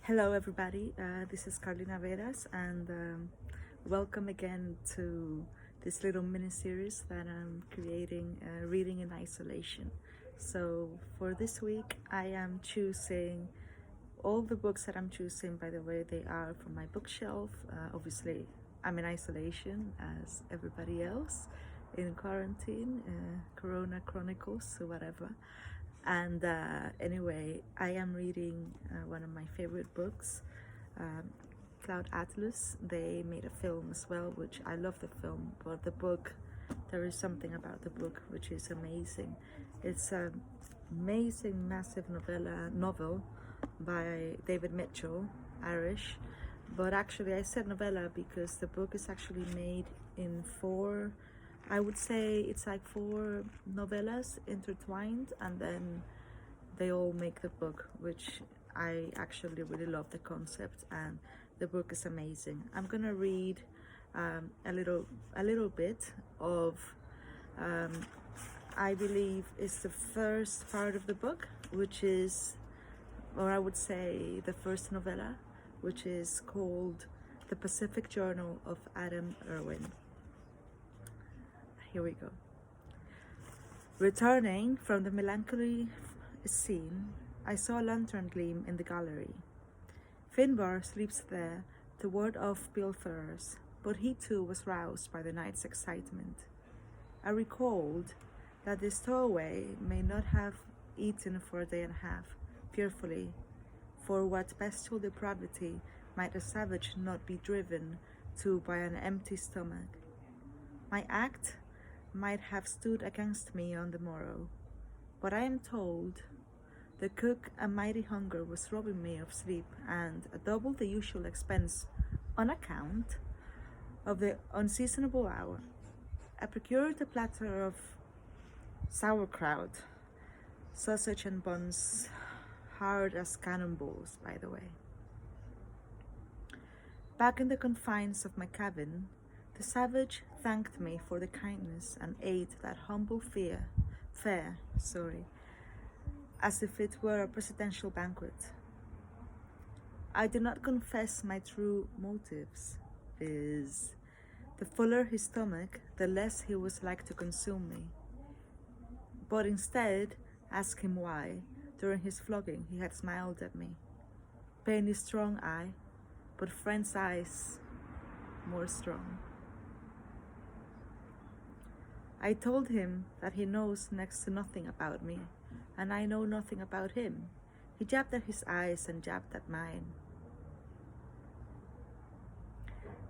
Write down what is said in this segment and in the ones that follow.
Hello, everybody. This is Carlina Veras, and welcome again to this little mini series that I'm creating, Reading in Isolation. So, for this week, I am choosing all the books that I'm choosing, by the way, they are from my bookshelf. Obviously, I'm in isolation as everybody else in quarantine, Corona Chronicles, or whatever. And anyway, I am reading one of my favorite books, um, Cloud Atlas. They made a film as well, which I love the film, but the book, there is something about the book which is amazing. It's an amazing, massive novel by David Mitchell, Irish. But actually, I said novella because the book is actually made in four, I would say it's like four novellas intertwined, and then they all make the book, which I actually really love the concept, and the book is amazing. I'm gonna read a little bit of, um, I believe, is the first part of the book, which is, or I would say, the first novella, which is called The Pacific Journal of Adam Irwin. Here we go. Returning from the melancholy scene, I saw a lantern gleam in the gallery. Finbar sleeps there to ward off pilferers, but he too was roused by the night's excitement. I recalled that the stowaway may not have eaten for a day and a half, fearfully, for what bestial depravity might a savage not be driven to by an empty stomach? My act might have stood against me on the morrow, but I am told the cook a mighty hunger was robbing me of sleep, and at double the usual expense on account of the unseasonable hour, I procured a platter of sauerkraut, sausage and buns, hard as cannonballs, by the way. Back in the confines of my cabin, the savage thanked me for the kindness and ate that humble fare, as if it were a presidential banquet. I do not confess my true motives, viz., the fuller his stomach, the less he was like to consume me, but instead ask him why, during his flogging, he had smiled at me. Pain is strong, aye, but friend's eyes more strong. I told him that he knows next to nothing about me, and I know nothing about him. He jabbed at his eyes and jabbed at mine,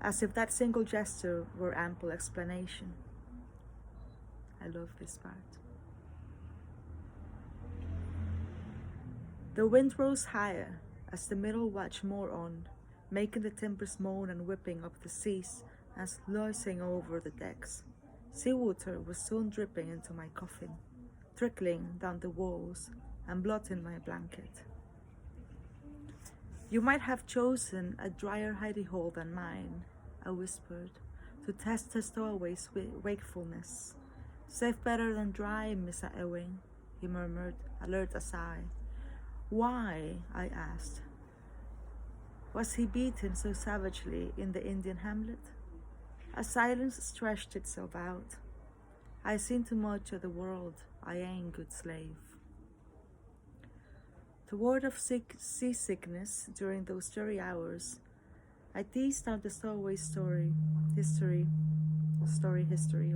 as if that single gesture were ample explanation. I love this part. The wind rose higher as the middle watch wore on, making the timbers moan and whipping up the seas and sluicing over the decks. Seawater was soon dripping into my coffin, trickling down the walls and blotting my blanket. You might have chosen a drier hidey hole than mine, I whispered, to test the stowaway's wakefulness. Safe better than dry, Missa Ewing, he murmured, alert as I. Why? I asked. Was he beaten so savagely in the Indian hamlet? A silence stretched itself out. I seen too much of the world, I ain't good slave. To ward off seasickness during those dreary hours, I teased out the stowaway history,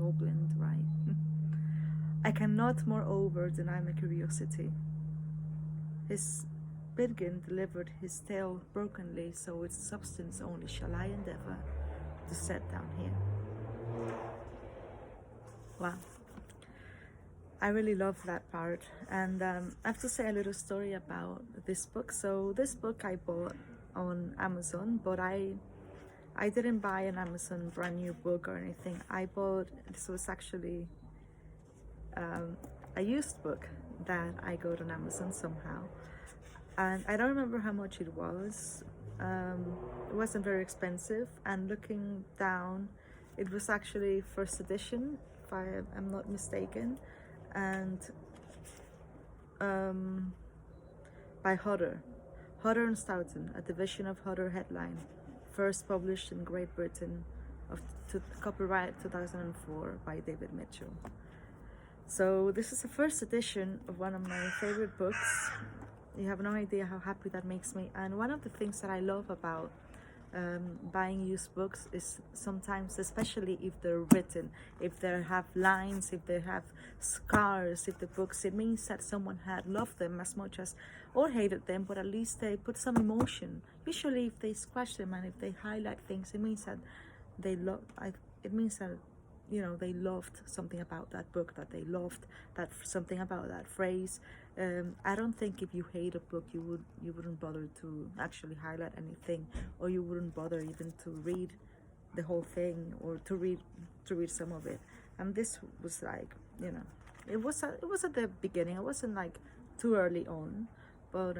all blend, right? I cannot, moreover, deny my curiosity. His Bidgin delivered his tale brokenly, so its substance only shall I endeavor to set down here. Wow. I really love that part, and I have to say a little story about this book. So this book I bought on Amazon, but I didn't buy an Amazon brand new book or anything. This was actually a used book that I got on Amazon somehow, and I don't remember how much it was. It wasn't very expensive, and looking down, it was actually first edition, if I am not mistaken, and by Hodder. Hodder and Stoughton, a division of Hodder Headline, first published in Great Britain, copyright 2004 by David Mitchell. So this is the first edition of one of my favorite books. You have no idea how happy that makes me. And one of the things that I love about buying used books is sometimes, especially if they're written, if they have lines, if they have scars, if the books, it means that someone had loved them as much as, or hated them, but at least they put some emotion. Usually if they scratch them and if they highlight things, it means that they love, it means that, you know, they loved something about that book, that they loved that something about that phrase. I don't think if you hate a book, you wouldn't bother to actually highlight anything, or you wouldn't bother even to read the whole thing, or to read some of it. And this was like, you know, it was at the beginning. It wasn't like too early on, but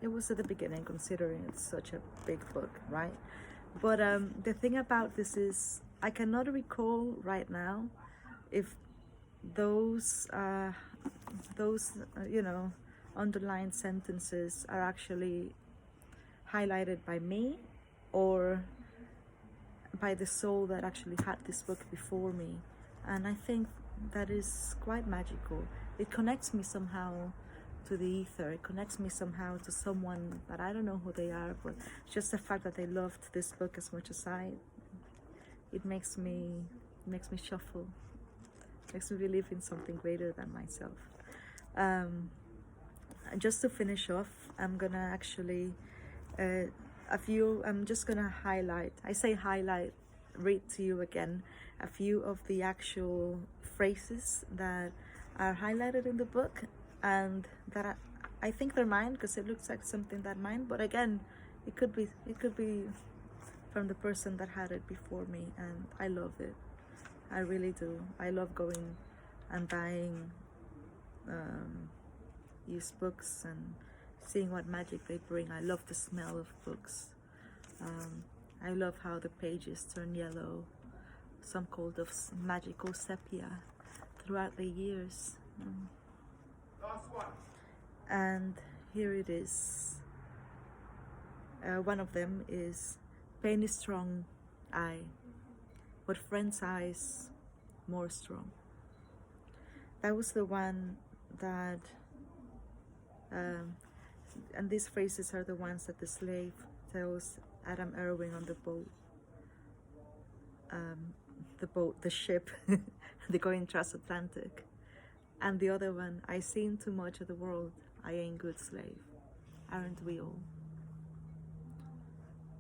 it was at the beginning, considering it's such a big book, right? But the thing about this is, I cannot recall right now if those you know, underlined sentences are actually highlighted by me or by the soul that actually had this book before me. And I think that is quite magical. It connects me somehow to the ether. It connects me somehow to someone that I don't know who they are, but just the fact that they loved this book as much as it makes me shuffle. Makes me believe in something greater than myself. Just to finish off, I'm gonna actually I'm just gonna highlight, I say highlight, read to you again a few of the actual phrases that are highlighted in the book, and that I think they're mine because it looks like something that mine, but again, it could be from the person that had it before me, and I love it. I really do. I love going and buying used books and seeing what magic they bring. I love the smell of books. I love how the pages turn yellow, some called of magical sepia, throughout the years. Last one. And here it is. One of them is, pain is strong, aye, but friend's eyes more strong. That was the one that, and these phrases are the ones that the slave tells Adam Irwin on the boat, the ship, the going transatlantic. And the other one, I seen too much of the world, I ain't good slave, aren't we all?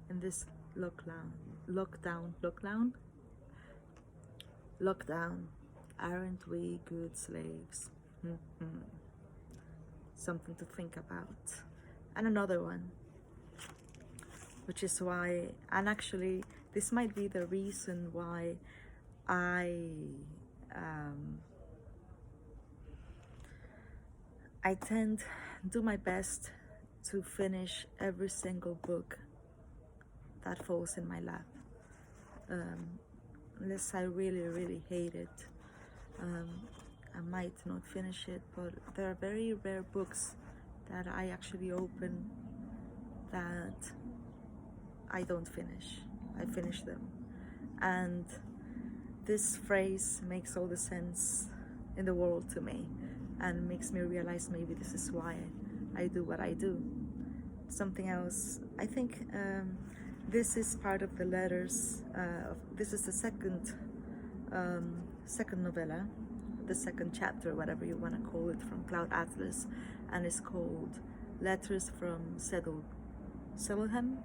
In this lockdown, aren't we good slaves? Something to think about. And another one, which is why, and actually this might be the reason why I tend do my best to finish every single book that falls in my lap, unless I really hate it. I might not finish it, but there are very rare books that I actually open that I don't finish. I finish them, and this phrase makes all the sense in the world to me, and makes me realize maybe this is why I do what I do. Something else, I think this is part of the letters. This is the second novella, the second chapter, whatever you want to call it, from Cloud Atlas, and it's called Letters from Sedulhem.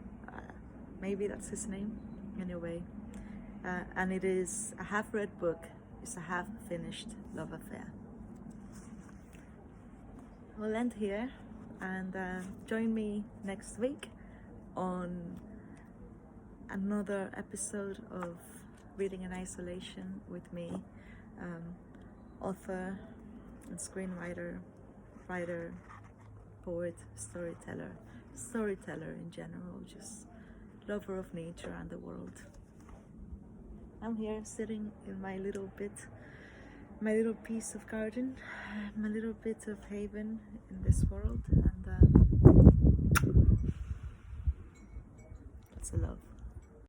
Maybe that's his name. Anyway, and it is a half-read book. It's a half-finished love affair. We'll end here, and join me next week on another episode of Reading in Isolation with me, author and screenwriter, writer, poet, storyteller in general, just lover of nature and the world. I'm here sitting in my little piece of garden, my little bit of haven in this world, and lots of love.